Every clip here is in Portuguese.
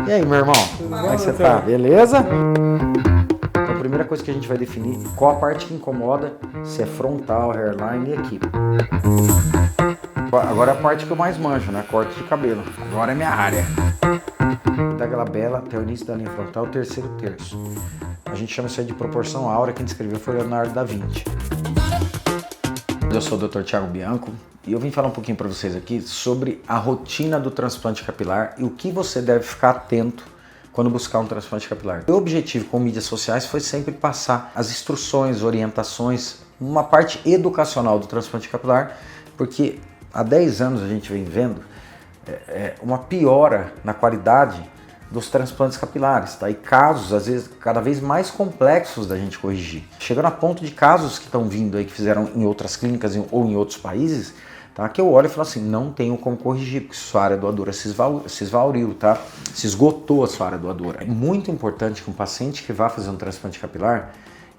E aí, meu irmão? Como é que você tá? Beleza? Então, a primeira coisa que a gente vai definir qual a parte que incomoda, se é frontal, hairline e aqui. Agora é a parte que eu mais manjo, né? Corte de cabelo. Agora é minha área. Da glabela até o início da linha frontal, o terceiro terço. A gente chama isso aí de proporção áurea, quem descreveu foi Leonardo da Vinci. Eu sou o Dr. Thiago Bianco e eu vim falar um pouquinho para vocês aqui sobre a rotina do transplante capilar e o que você deve ficar atento quando buscar um transplante capilar. O objetivo com mídias sociais foi sempre passar as instruções, orientações, uma parte educacional do transplante capilar, porque há 10 anos a gente vem vendo uma piora na qualidade dos transplantes capilares, tá? E casos, às vezes, cada vez mais complexos da gente corrigir. Chegando a ponto de casos que estão vindo aí, que fizeram em outras clínicas ou em outros países, tá? Que eu olho e falo assim, não tenho como corrigir, porque sua área doadora se esvauriu, tá? Se esgotou a sua área doadora. É muito importante que um paciente que vá fazer um transplante capilar,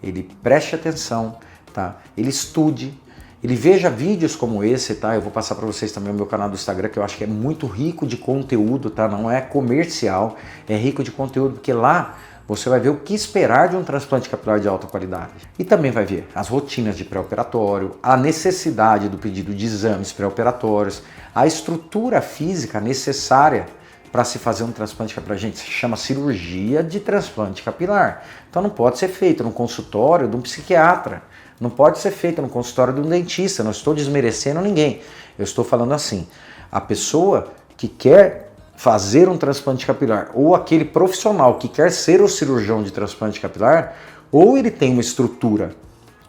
ele preste atenção, tá? Ele estude, ele veja vídeos como esse, tá? Eu vou passar para vocês também o meu canal do Instagram, que eu acho que é muito rico de conteúdo, tá? Não é comercial, é rico de conteúdo, porque lá você vai ver o que esperar de um transplante capilar de alta qualidade. E também vai ver as rotinas de pré-operatório, a necessidade do pedido de exames pré-operatórios, a estrutura física necessária para se fazer um transplante capilar. Gente, se chama cirurgia de transplante capilar. Então não pode ser feito no consultório de um psiquiatra. Não pode ser feito no consultório de um dentista, não estou desmerecendo ninguém. Eu estou falando assim, a pessoa que quer fazer um transplante capilar ou aquele profissional que quer ser o cirurgião de transplante capilar, ou ele tem uma estrutura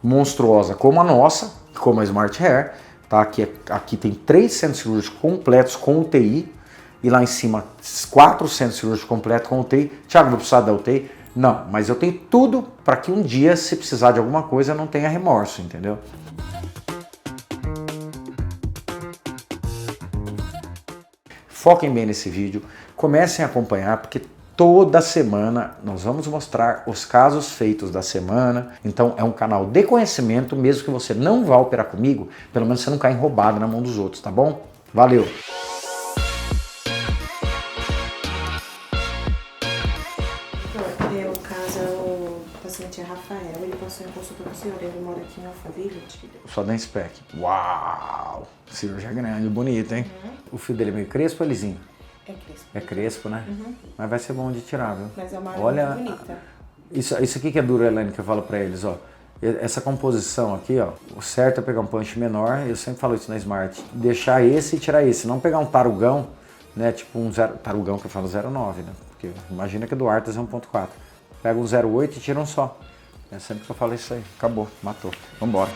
monstruosa como a nossa, como a Smart Hair, tá? Aqui tem 3 centros cirúrgicos completos com UTI e lá em cima 4 centros cirúrgicos completos com UTI. Thiago, vou precisar da UTI? Não, mas eu tenho tudo para que um dia, se precisar de alguma coisa, eu não tenha remorso, entendeu? Foquem bem nesse vídeo, comecem a acompanhar, porque toda semana nós vamos mostrar os casos feitos da semana. Então é um canal de conhecimento, mesmo que você não vá operar comigo, pelo menos você não caia roubado na mão dos outros, tá bom? Valeu! É Rafael, ele passou em consulta com o senhor, ele mora aqui em Alphaville. Só da Inspec. Uau! Cirurgia grande, bonita, hein? O fio dele é meio crespo ou lisinho? É crespo. É crespo, né? Mas vai ser bom de tirar, viu? Mas é uma Olha, muito bonita. Isso aqui que é duro, Helene, que eu falo pra eles, ó. Essa composição aqui, ó, o certo é pegar um punch menor, eu sempre falo isso na Smart, deixar esse e tirar esse, não pegar um tarugão, né, tipo um tarugão que eu falo 0,9, né, porque imagina que do Artas é 1,4. Pega um 0,8 e tira um só. É sempre que eu falo isso aí. Acabou, matou. Vambora.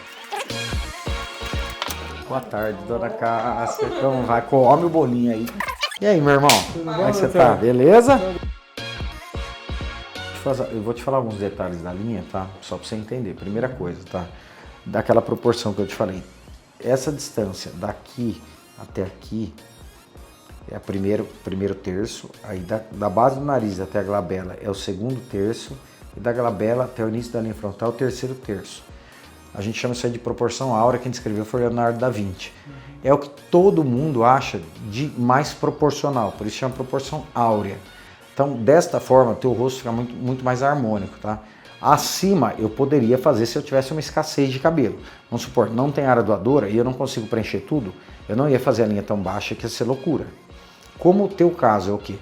Boa tarde, dona Cássia. Então vai, come o bolinho aí. E aí, meu irmão? Como é que você tá? Beleza? Eu vou te falar alguns detalhes da linha, tá? Só pra você entender. Primeira coisa, tá? Daquela proporção que eu te falei. Essa distância daqui até aqui é o primeiro terço, aí da base do nariz até a glabela é o segundo terço, e da glabela até o início da linha frontal o terceiro terço. A gente chama isso aí de proporção áurea, quem descreveu foi Leonardo da Vinci. É o que todo mundo acha de mais proporcional, por isso chama proporção áurea. Então, desta forma, o teu rosto fica muito mais harmônico, tá? Acima eu poderia fazer se eu tivesse uma escassez de cabelo. Vamos supor, não tem área doadora e eu não consigo preencher tudo, eu não ia fazer a linha tão baixa que ia ser loucura. Como o teu caso é o quê?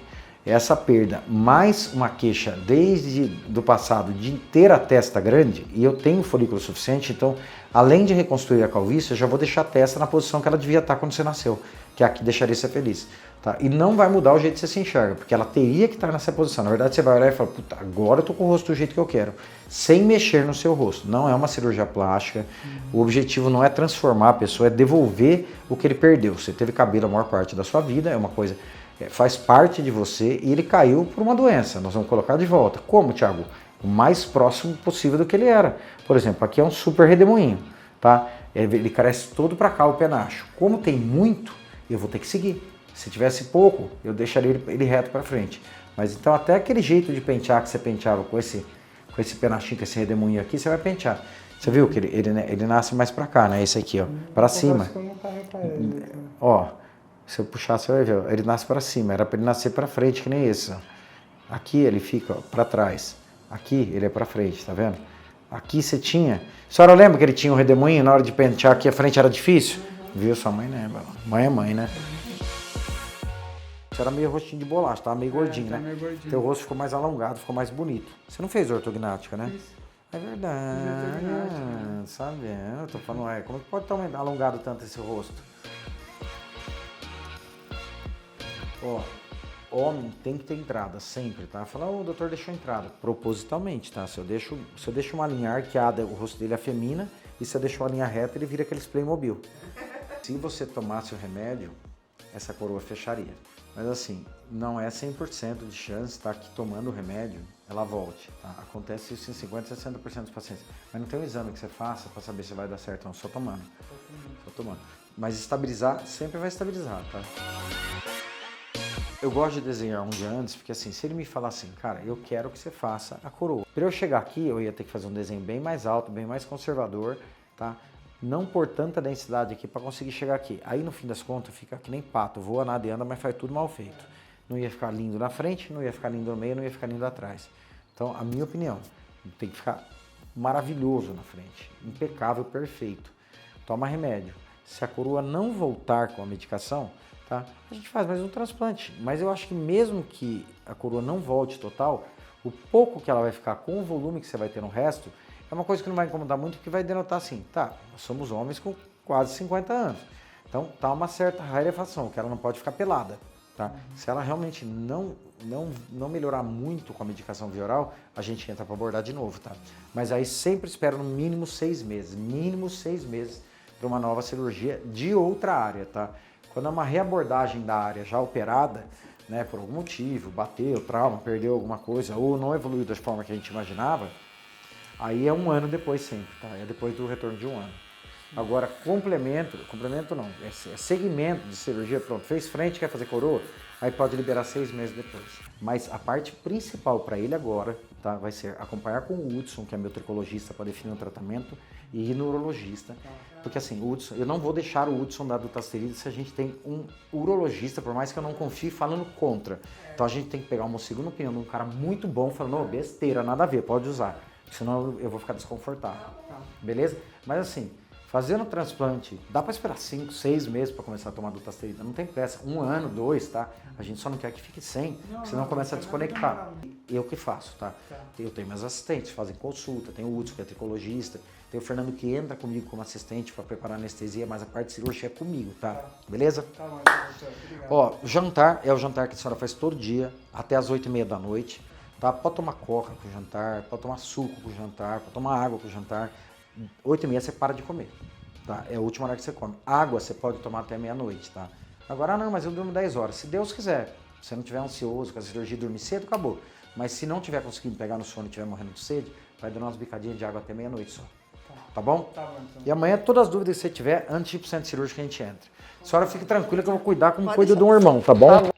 Essa perda mais uma queixa desde do passado de ter a testa grande, e eu tenho folículo suficiente, então além de reconstruir a calvície, eu já vou deixar a testa na posição que ela devia estar quando você nasceu, que aqui deixaria você feliz. Tá? E não vai mudar o jeito que você se enxerga, porque ela teria que estar nessa posição. Na verdade, você vai olhar e falar, puta, agora eu tô com o rosto do jeito que eu quero, sem mexer no seu rosto. Não é uma cirurgia plástica, o objetivo não é transformar a pessoa, é devolver o que ele perdeu. Você teve cabelo a maior parte da sua vida, é uma coisa, faz parte de você, e ele caiu por uma doença. Nós vamos colocar de volta. Como, Thiago? O mais próximo possível do que ele era. Por exemplo, aqui é um super redemoinho, tá? Ele cresce todo para cá, o penacho. Como tem muito, eu vou ter que seguir. Se tivesse pouco, eu deixaria ele reto para frente. Mas então até aquele jeito de pentear que você penteava com esse penachinho, com esse redemoinho aqui, você vai pentear. Você viu que ele nasce mais para cá, né? Esse aqui, ó, para cima. Ó, Se eu puxar, você vai ver, ele nasce para cima, era para ele nascer para frente, que nem esse. Ó. Aqui ele fica para trás, aqui ele é para frente, tá vendo? Aqui você tinha... A senhora lembra que ele tinha um redemoinho na hora de pentear aqui a frente era difícil? Viu? Sua mãe lembra. Mãe é mãe, né? Você era meio rostinho de bolacha, tava meio gordinho, né? Meio gordinho. Teu rosto ficou mais alongado, ficou mais bonito. Você não fez ortognática, né? Fiz. É verdade. Sabe? Eu tô falando, como é que pode estar alongado tanto esse rosto? Ó, homem tem que ter entrada, sempre, tá? Fala, o doutor deixou entrada, propositalmente, tá? Se eu deixo uma linha arqueada, o rosto dele afemina, e se eu deixo uma linha reta, ele vira aqueles Playmobil. Se você tomasse o remédio, essa coroa fecharia. Mas assim, não é 100% de chance, tá? Que tomando o remédio, ela volte, tá? Acontece isso em 50%, 60% dos pacientes. Mas não tem um exame que você faça para saber se vai dar certo, não, só tomando. Só tomando. Mas estabilizar, sempre vai estabilizar, tá? Eu gosto de desenhar um dia antes, porque assim, se ele me falar assim, cara, eu quero que você faça a coroa. Para eu chegar aqui, eu ia ter que fazer um desenho bem mais alto, bem mais conservador, tá? Não por tanta densidade aqui para conseguir chegar aqui. Aí no fim das contas fica que nem pato, voa, nada e anda, mas faz tudo mal feito. Não ia ficar lindo na frente, não ia ficar lindo no meio, não ia ficar lindo atrás. Então, a minha opinião, tem que ficar maravilhoso na frente, impecável, perfeito. Toma remédio. Se a coroa não voltar com a medicação, tá? A gente faz mais um transplante, mas eu acho que mesmo que a coroa não volte total, o pouco que ela vai ficar com o volume que você vai ter no resto, é uma coisa que não vai incomodar muito, porque vai denotar assim, tá, nós somos homens com quase 50 anos, então tá uma certa rarefação, que ela não pode ficar pelada, tá? Se ela realmente não melhorar muito com a medicação via oral, a gente entra para abordar de novo, tá? Mas aí sempre espera no mínimo 6 meses para uma nova cirurgia de outra área, tá? Quando é uma reabordagem da área já operada, né, por algum motivo, bateu, trauma, perdeu alguma coisa, ou não evoluiu da forma que a gente imaginava, aí é 1 ano depois sempre, tá? É depois do retorno de 1 ano. Agora, complemento não, é segmento de cirurgia, pronto, fez frente, quer fazer coroa, aí pode liberar 6 meses depois. Mas a parte principal para ele agora, tá, vai ser acompanhar com o Hudson, que é meu tricologista, para definir um tratamento, e ir no urologista. Porque assim, o Hudson, eu não vou deixar o Hudson dar dutasterida se a gente tem um urologista, por mais que eu não confie, falando contra. Então a gente tem que pegar uma segunda opinião de um cara muito bom, falando, não, besteira, nada a ver, pode usar. Senão eu vou ficar desconfortável. Beleza? Mas assim, fazendo transplante, dá para esperar 5, 6 meses para começar a tomar dutasterida. Não tem pressa. 1 ano, 2, tá? A gente só não quer que fique sem, senão começa a desconectar. Eu que faço, tá? Eu tenho meus assistentes, fazem consulta, tem o Hudson, que é tricologista, tem o Fernando que entra comigo como assistente para preparar anestesia, mas a parte cirúrgica é comigo, tá? Beleza? Tá bom, então, obrigado. Ó, jantar é o jantar que a senhora faz todo dia, até as 8h30 da noite, tá? Pode tomar coca com o jantar, pode tomar suco com o jantar, pode tomar água com o jantar. 8h30 você para de comer, tá? É a última hora que você come. Água você pode tomar até meia-noite, tá? Agora, não, mas eu durmo 10 horas. Se Deus quiser, se você não estiver ansioso com a cirurgia, dormir cedo, acabou. Mas se não tiver conseguindo pegar no sono e estiver morrendo de sede, vai dar umas bicadinhas de água até meia-noite só. Tá bom? Tá bom, então. E amanhã, todas as dúvidas que você tiver, antes de ir pro centro cirúrgico, a gente entra. A senhora fique tranquila que eu vou cuidar como cuido de um irmão, tá bom?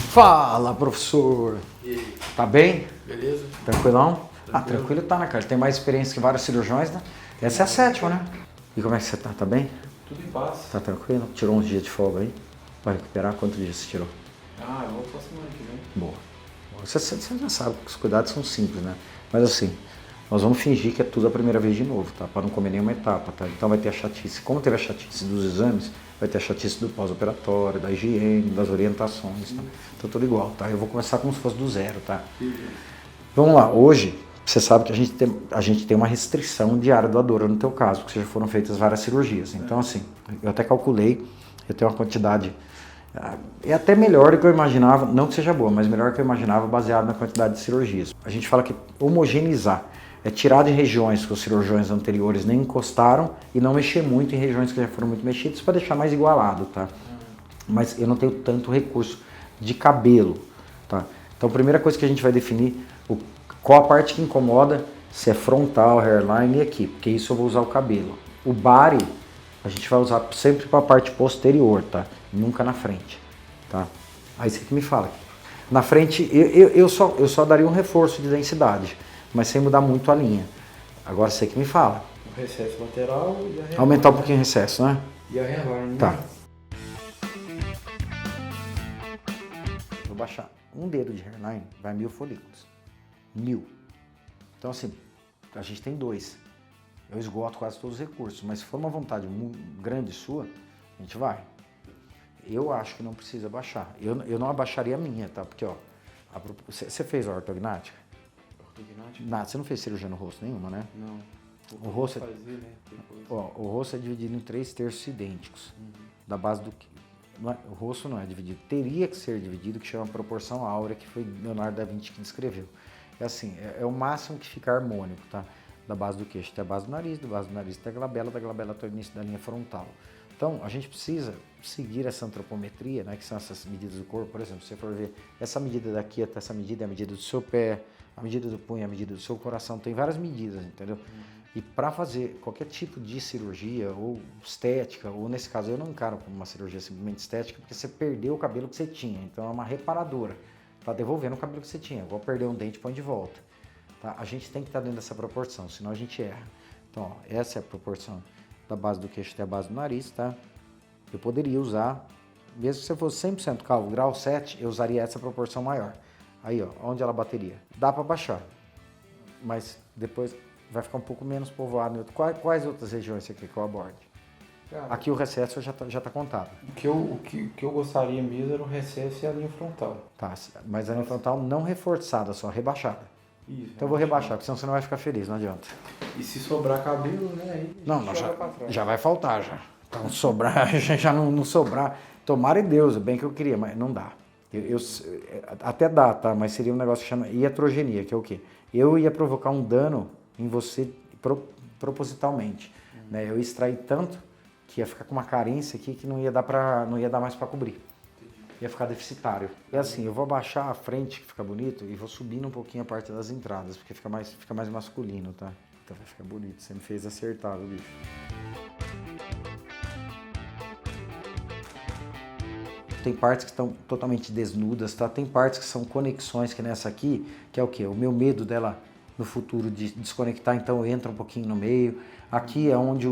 Fala, professor. E aí, Tá bem? beleza? Tranquilão? Ah, tranquilo tá, né, cara? Tem mais experiência que vários cirurgiões, né? Essa é a 7ª, né? E como é que você tá? Tá bem? Tudo em paz. Tá tranquilo? Tirou uns dias de folga aí? Vai recuperar? Quantos dias você tirou? Ah, eu vou pra semana que vem. Boa. Você já sabe que os cuidados são simples, né? Mas assim, nós vamos fingir que é tudo a primeira vez de novo, tá? Para não comer nenhuma etapa, tá? Então vai ter a chatice. Como teve a chatice dos exames, vai ter a chatice do pós-operatório, da higiene, das orientações, tá? Então tudo igual, tá? Eu vou começar como se fosse do zero, tá? Vamos lá, hoje, você sabe que a gente tem uma restrição de área doadora no teu caso, porque já foram feitas várias cirurgias. Então assim, eu até calculei, eu tenho uma quantidade... É até melhor do que eu imaginava, não que seja boa, mas melhor do que eu imaginava baseado na quantidade de cirurgias. A gente fala que homogeneizar é tirar de regiões que os cirurgiões anteriores nem encostaram e não mexer muito em regiões que já foram muito mexidas para deixar mais igualado, tá? Mas eu não tenho tanto recurso de cabelo, tá? Então a primeira coisa que a gente vai definir, qual a parte que incomoda, se é frontal, hairline e aqui, porque isso eu vou usar o cabelo. O body a gente vai usar sempre para a parte posterior, tá? Nunca na frente, tá? Aí você que me fala. Na frente, eu só daria um reforço de densidade, mas sem mudar muito a linha. Agora você que me fala. O recesso lateral e a hairline. Aumentar um pouquinho o recesso, né? E a hairline. Tá. Vou baixar um dedo de hairline, vai 1000 folículos. 1000. Então assim, a gente tem 2. Eu esgoto quase todos os recursos, mas se for uma vontade grande sua, a gente vai. Eu acho que não precisa baixar. Eu não abaixaria a minha, tá? Porque, ó, você fez a ortognática? Ortognática? Nada, você não fez cirurgia no rosto nenhuma, né? Não. O rosto, fazer, né? Depois. ó, o rosto é dividido em 3 terços idênticos. Da base do que. O rosto não é dividido. Teria que ser dividido, que chama proporção áurea, que foi Leonardo da Vinci que descreveu. É assim, é o máximo que fica harmônico, tá? Da base do queixo até a base do nariz, da glabela até o início da linha frontal. Então, a gente precisa seguir essa antropometria, né, que são essas medidas do corpo. Por exemplo, se você for ver essa medida daqui até essa medida, é a medida do seu pé, a medida do punho, a medida do seu coração, tem várias medidas, entendeu? E para fazer qualquer tipo de cirurgia, ou estética, ou nesse caso eu não encaro como uma cirurgia simplesmente estética, porque você perdeu o cabelo que você tinha, então é uma reparadora, tá devolvendo o cabelo que você tinha, igual perder um dente, põe de volta. Tá? A gente tem que estar dentro dessa proporção, senão a gente erra. Então, ó, essa é a proporção da base do queixo até a base do nariz, tá? Eu poderia usar, mesmo que você fosse 100% calvo, grau 7, eu usaria essa proporção maior. Aí, ó, onde ela bateria? Dá para baixar, mas depois vai ficar um pouco menos povoado. Quais outras regiões você quer que eu aborde? Cara, Aqui o recesso já tá contado. o que eu gostaria mesmo era o recesso e a linha frontal. Tá, mas a linha frontal não reforçada, só rebaixada. Isso. Então eu vou rebaixar, porque senão você não vai ficar feliz, não adianta. E se sobrar cabelo, né? Aí a Não, gente joga pra trás. já vai faltar já. Então sobrar, já não sobrar. Tomara em Deus, bem que eu queria, mas não dá. Até dá, tá? Mas seria um negócio que chama iatrogenia, que é o quê? Eu ia provocar um dano em você propositalmente. Né? Eu ia extrair tanto que ia ficar com uma carência aqui que não ia dar mais para cobrir. Ia ficar deficitário. É assim, eu vou abaixar a frente, que fica bonito, e vou subindo um pouquinho a parte das entradas, porque fica mais masculino, tá? Então vai ficar bonito. Você me fez acertar, viu, bicho? Tem partes que estão totalmente desnudas, tá? Tem partes que são conexões, que nessa aqui, que é o quê? O meu medo dela no futuro de desconectar, então entra um pouquinho no meio. Aqui é onde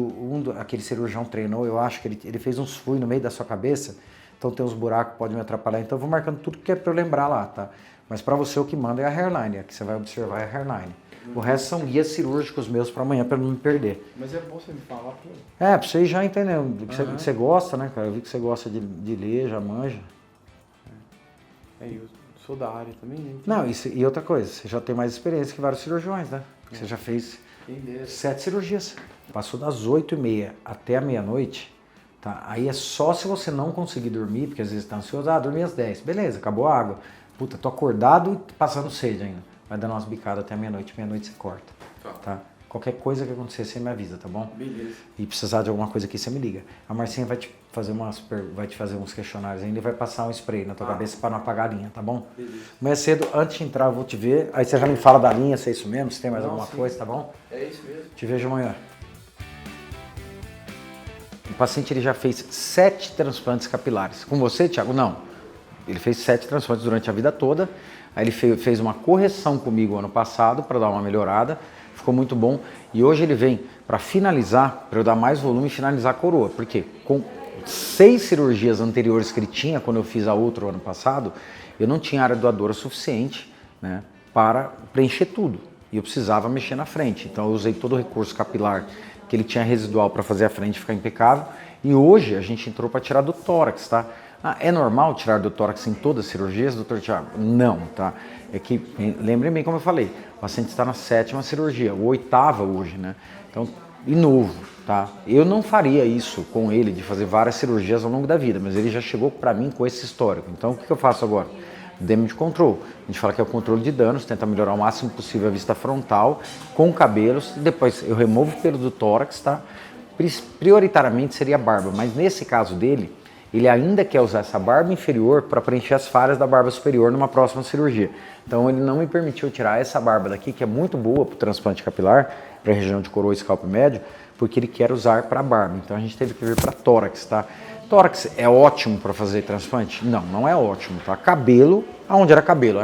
aquele cirurgião treinou, eu acho que ele fez uns furos no meio da sua cabeça, então tem uns buracos que podem me atrapalhar, então eu vou marcando tudo que é para eu lembrar lá, tá? Mas para você o que manda é a hairline, a que você vai observar é a hairline. O resto são guias cirúrgicos meus para amanhã, para não me perder. Mas é bom você me falar tudo. Pra você já entender, que você gosta, né, cara? Eu vi que você gosta de ler, já manja. Eu sou da área também, né? Não, e outra coisa, você já tem mais experiência que vários cirurgiões, né? Você já fez 7 cirurgias. Passou das 8h30 até a meia-noite, tá? Aí é só se você não conseguir dormir, porque às vezes tá ansioso, dormir às 10. Beleza, acabou a água. Puta, tô acordado e passando sede ainda. Vai dando umas bicadas até meia-noite você corta, tá? Qualquer coisa que acontecer, você me avisa, tá bom? Beleza. E precisar de alguma coisa aqui, você me liga. A Marcinha vai te fazer uns questionários ainda e vai passar um spray na tua cabeça para não apagar a linha, tá bom? Beleza. Amanhã cedo, antes de entrar, eu vou te ver. Aí você já me fala da linha, se é isso mesmo, se tem mais alguma sim. coisa, tá bom? É isso mesmo. Te vejo amanhã. O paciente ele já fez 7 transplantes capilares. Com você, Thiago? Não. Ele fez 7 transplantes durante a vida toda. Aí ele fez uma correção comigo ano passado para dar uma melhorada. Ficou muito bom. E hoje ele vem para finalizar, para eu dar mais volume e finalizar a coroa. Por quê? Com 6 cirurgias anteriores que ele tinha, quando eu fiz a outra ano passado, eu não tinha área doadora suficiente, né, para preencher tudo. E eu precisava mexer na frente. Então eu usei todo o recurso capilar que ele tinha residual para fazer a frente ficar impecável. E hoje a gente entrou para tirar do tórax, tá? É normal tirar do tórax em todas as cirurgias, doutor Thiago? Não, tá? É que, lembrem bem como eu falei, o paciente está na 7ª cirurgia, ou 8ª hoje, né? Então, e novo, tá? Eu não faria isso com ele, de fazer várias cirurgias ao longo da vida, mas ele já chegou para mim com esse histórico. Então, o que eu faço agora? Damage control. A gente fala que é o controle de danos, tenta melhorar o máximo possível a vista frontal, com cabelos, depois eu removo o pelo do tórax, tá? Prioritariamente seria a barba, mas nesse caso dele, ele ainda quer usar essa barba inferior para preencher as falhas da barba superior numa próxima cirurgia. Então ele não me permitiu tirar essa barba daqui, que é muito boa para o transplante capilar, para a região de coroa e scalp médio, porque ele quer usar para barba. Então a gente teve que vir para tórax, tá? Tórax é ótimo para fazer transplante? Não, não é ótimo, tá? Cabelo, aonde era cabelo,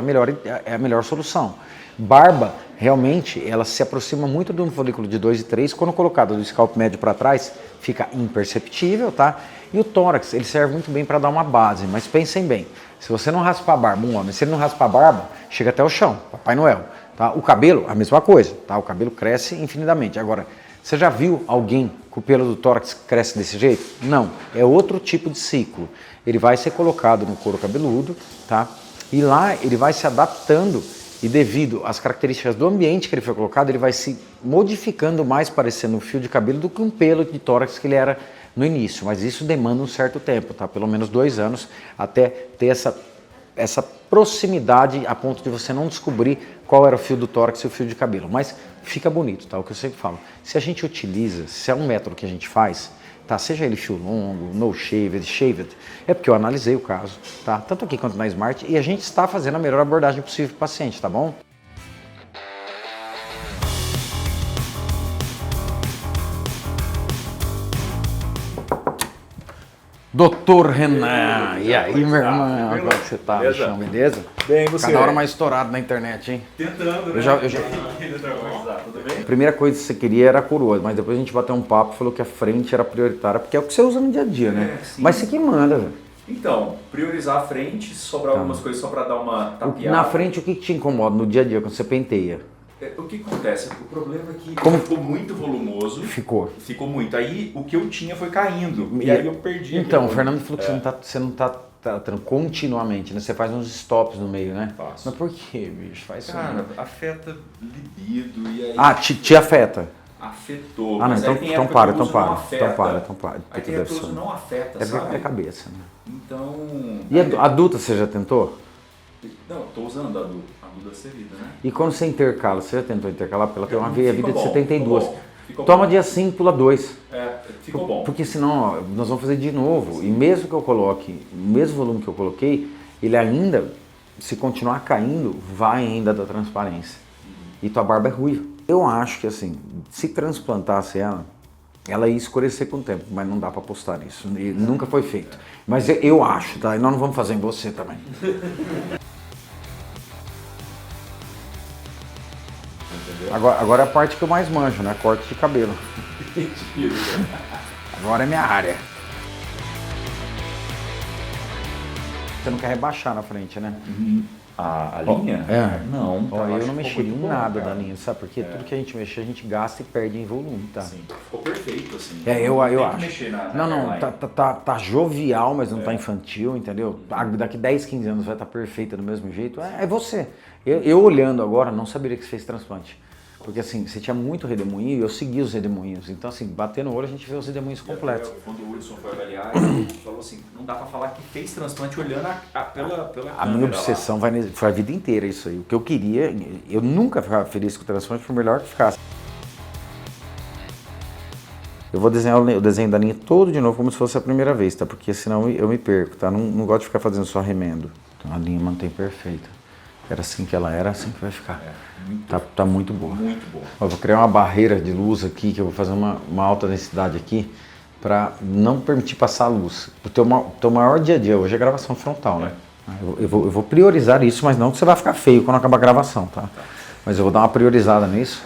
é a melhor solução. Barba, realmente, ela se aproxima muito de um folículo de 2 e 3, quando colocado do scalp médio para trás, fica imperceptível, tá? E o tórax, ele serve muito bem para dar uma base, mas pensem bem, se você não raspar a barba, um homem, se ele não raspar a barba, chega até o chão, Papai Noel, tá? O cabelo, a mesma coisa, tá? O cabelo cresce infinitamente. Agora, você já viu alguém com o pelo do tórax que cresce desse jeito? Não, é outro tipo de ciclo. Ele vai ser colocado no couro cabeludo, tá? E lá ele vai se adaptando e devido às características do ambiente que ele foi colocado, ele vai se modificando mais parecendo um fio de cabelo do que um pelo de tórax que ele era no início. Mas isso demanda um certo tempo, tá? Pelo menos 2 anos até ter essa proximidade a ponto de você não descobrir qual era o fio do tórax e o fio de cabelo. Mas fica bonito, tá? O que eu sempre falo. Se a gente utiliza, se é um método que a gente faz, tá? Seja ele fio longo, no shaved, shaved, é porque eu analisei o caso, tá? Tanto aqui quanto na Smart, e a gente está fazendo a melhor abordagem possível para o paciente, tá bom? Doutor Renan, e aí, meu irmão, como é que você tá, bichão, beleza? Bem, você? Cada hora mais estourado na internet, hein? Tentando, né? Tudo bem? A primeira coisa que você queria era a coroa, mas depois a gente bateu um papo e falou que a frente era prioritária, porque é o que você usa no dia a dia, né? Sim. Mas você que manda, velho. Então, priorizar a frente, sobrar algumas coisas só pra dar uma tapeada. Na frente, o que te incomoda no dia a dia, quando você penteia? O que acontece? O problema é que Como? ficou muito volumoso. Ficou. Ficou muito. Aí o que eu tinha foi caindo. E aí eu perdi. Então, o Fernando falou que você não tá tratando continuamente, né? Você faz uns stops no meio, né? Faço. Mas por que, bicho? Faz isso. Cara, afeta libido e aí... Ah, te afeta? Afetou. Ah, não, mas aí então, tem então época para, que o então uso não para, afeta. então para. Aí Puta, tem deve época que o ser. uso não afeta, É sabe? cabeça, né? Então... E adulta você já tentou? Não, tô usando a Duda Servida, né? E quando você intercala, você já tentou intercalar? Porque ela tem uma vida de Ficou bom, 72. ficou Toma bom. dia 5, pula 2. Ficou bom. Porque senão ó, nós vamos fazer de novo. E mesmo que eu coloque o mesmo volume que eu coloquei, ele ainda, se continuar caindo, vai ainda dar transparência. E tua barba é ruiva. Eu acho que assim, se transplantasse ela ia escurecer com o tempo, mas não dá pra postar isso. E nunca foi feito. Mas eu acho, tá? E nós não vamos fazer em você também. Agora é a parte que eu mais manjo, né? Corte de cabelo. Agora é minha área. Você não quer rebaixar na frente, né? A linha? É. Não. Ó, tá, eu acho não que mexeria ficou em muito bom, nada cara. da linha, sabe? Porque tudo que a gente mexer, a gente gasta e perde em volume, tá? Sim, ficou perfeito, assim. Eu Tem que acho. mexer na Não, hairline. tá jovial, mas não tá infantil, entendeu? Daqui 10, 15 anos vai estar perfeita do mesmo jeito. É você. Eu olhando agora, não saberia que você fez transplante. Porque assim, você tinha muito redemoinho e eu segui os redemoinhos. Então assim, bater no olho a gente vê os redemoinhos completos. Quando o Wilson foi avaliar, ele falou assim, não dá pra falar que fez transplante olhando pela A minha obsessão foi a vida inteira isso aí. O que eu queria, eu nunca ficava feliz com o transplante, por melhor que ficasse. Eu vou desenhar o desenho da linha todo de novo, como se fosse a primeira vez, tá? Porque senão eu me perco, tá? Não gosto de ficar fazendo só remendo. Então a linha mantém perfeita. Era assim que ela era, assim que vai ficar. Tá muito boa. Muito bom. Eu vou criar uma barreira de luz aqui, que eu vou fazer uma alta densidade aqui, para não permitir passar a luz. O teu maior dia a dia hoje é gravação frontal, né? Eu vou priorizar isso, mas não que você vai ficar feio quando acabar a gravação, tá? Mas eu vou dar uma priorizada nisso,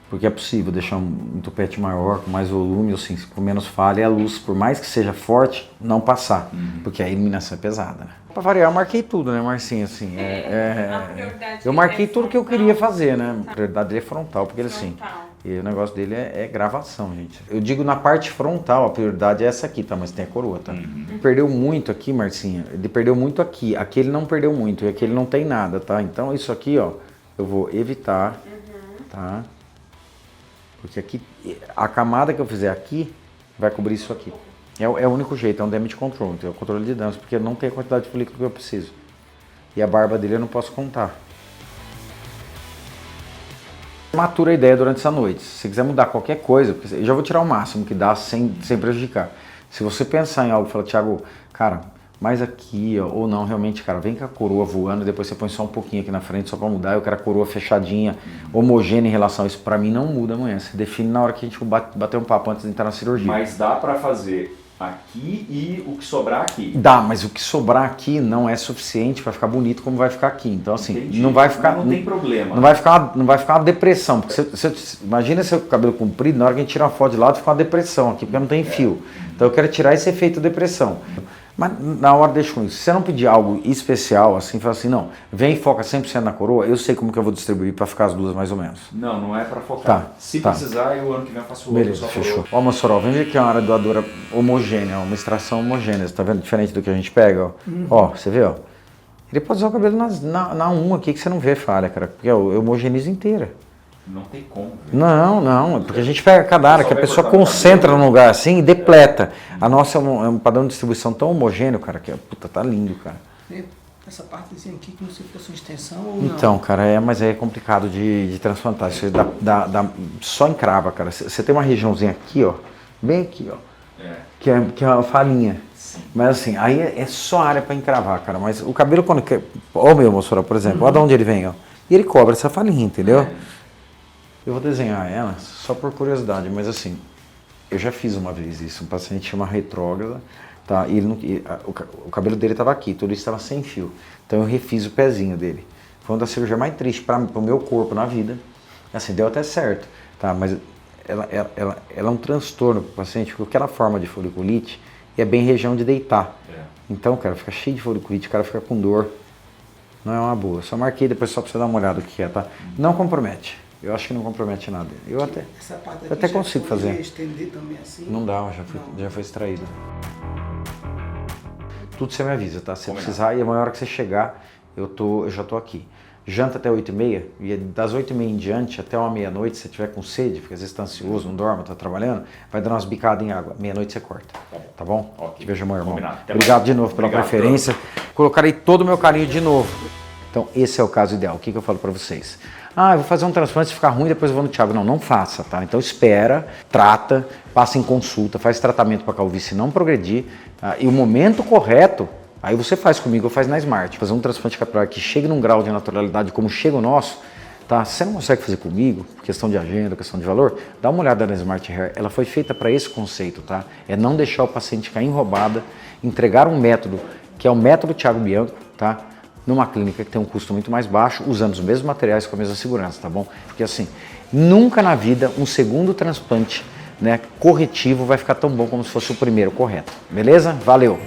porque é possível deixar um tupete maior, com mais volume, assim, com menos falha, e a luz, por mais que seja forte, não passar, porque a iluminação é pesada, né? Pra variar, eu marquei tudo, né, Marcinho, assim, eu marquei tudo que eu queria fazer, né? A prioridade dele é frontal, porque ele, assim, e o negócio dele é gravação, gente. Eu digo na parte frontal, a prioridade é essa aqui, tá? Mas tem a coroa, tá? Perdeu muito aqui, Marcinha, ele perdeu muito aqui, aqui ele não perdeu muito, e aqui ele não tem nada, tá? Então isso aqui, ó, eu vou evitar, tá? Porque aqui, a camada que eu fizer aqui, vai cobrir isso aqui. É o único jeito, é um damage control, então é o controle de danos, porque não tem a quantidade de folículo que eu preciso. E a barba dele eu não posso contar. Matura a ideia durante essa noite. Se você quiser mudar qualquer coisa, porque eu já vou tirar o máximo que dá sem prejudicar. Se você pensar em algo e falar, Thiago, cara, mais aqui, ó, ou não, realmente, cara, vem com a coroa voando, depois você põe só um pouquinho aqui na frente, só pra mudar, eu quero a coroa fechadinha, homogênea em relação a isso, pra mim não muda amanhã, se define na hora que a gente bater um papo antes de entrar na cirurgia. Mas dá pra fazer aqui e o que sobrar aqui. Dá, mas o que sobrar aqui não é suficiente para ficar bonito como vai ficar aqui. Então assim, Entendi. não vai ficar... Não tem problema. Não vai ficar uma depressão. Porque imagina seu cabelo comprido, na hora que a gente tira uma foto de lado, fica uma depressão aqui, porque não tem fio. Então eu quero tirar esse efeito depressão. Mas na hora deixa com isso. Se você não pedir algo especial, assim, fala assim, não, vem e foca 100% na coroa, eu sei como que eu vou distribuir para ficar as duas mais ou menos. Não, não é para focar. Tá, Se tá. precisar, eu ano que vem eu faço outro. Beleza, só fechou. coroa. Ó, Mossoró, vem ver aqui uma área doadora homogênea, uma extração homogênea, tá vendo? Diferente do que a gente pega, ó. Ó, você vê, ó. Ele pode usar o cabelo na 1 aqui que você não vê falha, cara, porque eu homogenizo inteira. Não tem como. Não, porque a gente pega cada área, Só que a vai pessoa cortar no concentra cabelo. num lugar assim e depleta. A nossa é um padrão de distribuição tão homogêneo, cara, que puta, tá lindo, cara. Essa partezinha aqui como se fosse uma extensão ou não? Então, cara, mas é complicado de transplantar. Isso aí só encrava, cara. Você tem uma regiãozinha aqui, ó, bem aqui, ó, que é uma falinha. Mas assim, aí é só área pra encravar, cara. Mas o cabelo quando quer... Ó o meu, Mossoró, por exemplo, olha de onde ele vem, ó. E ele cobre essa falinha, entendeu? Eu vou desenhar ela só por curiosidade, mas assim, eu já fiz uma vez isso. Um paciente chama retrógrada, tá? E ele não, o cabelo dele estava aqui, tudo isso estava sem fio. Então eu refiz o pezinho dele. Foi uma das cirurgias mais tristes para o meu corpo na vida. Assim, deu até certo, tá? Mas ela é um transtorno para o paciente, porque aquela forma de foliculite é bem região de deitar. Então, cara, fica cheio de foliculite, o cara fica com dor. Não é uma boa. Só marquei depois só para você dar uma olhada o que é, tá? Não compromete. Eu acho que não compromete nada. Essa parte aqui Eu até já consigo pode fazer. estender também assim? Não dá, já foi extraído. Tudo você me avisa, tá? Se Combinado. precisar, e a hora que você chegar, eu já tô aqui. Janta até 8h30, e das 8h30 em diante, até uma meia-noite, se você tiver com sede, porque às vezes está ansioso, não dorme, está trabalhando, vai dar umas bicadas em água. Meia-noite você corta. Tá bom? Ok. Te vejo, meu irmão. Combinado. Até Obrigado mais. de novo pela Obrigado, preferência. Colocarei todo o meu carinho de novo. Então, esse é o caso ideal. O que eu falo para vocês? Ah, eu vou fazer um transplante, se ficar ruim, depois eu vou no Thiago. Não faça, tá? Então espera, trata, passa em consulta, faz tratamento para a calvície não progredir. Tá? E o momento correto, aí você faz comigo, eu faço na Smart. Fazer um transplante capilar que chegue num grau de naturalidade como chega o nosso, tá? Se você não consegue fazer comigo, questão de agenda, questão de valor, dá uma olhada na Smart Hair. Ela foi feita para esse conceito, tá? É não deixar o paciente cair em roubada, entregar um método, que é o método Thiago Bianco, tá? Numa clínica que tem um custo muito mais baixo, usando os mesmos materiais com a mesma segurança, tá bom? Porque assim, nunca na vida um segundo transplante, né, corretivo vai ficar tão bom como se fosse o primeiro correto. Beleza? Valeu!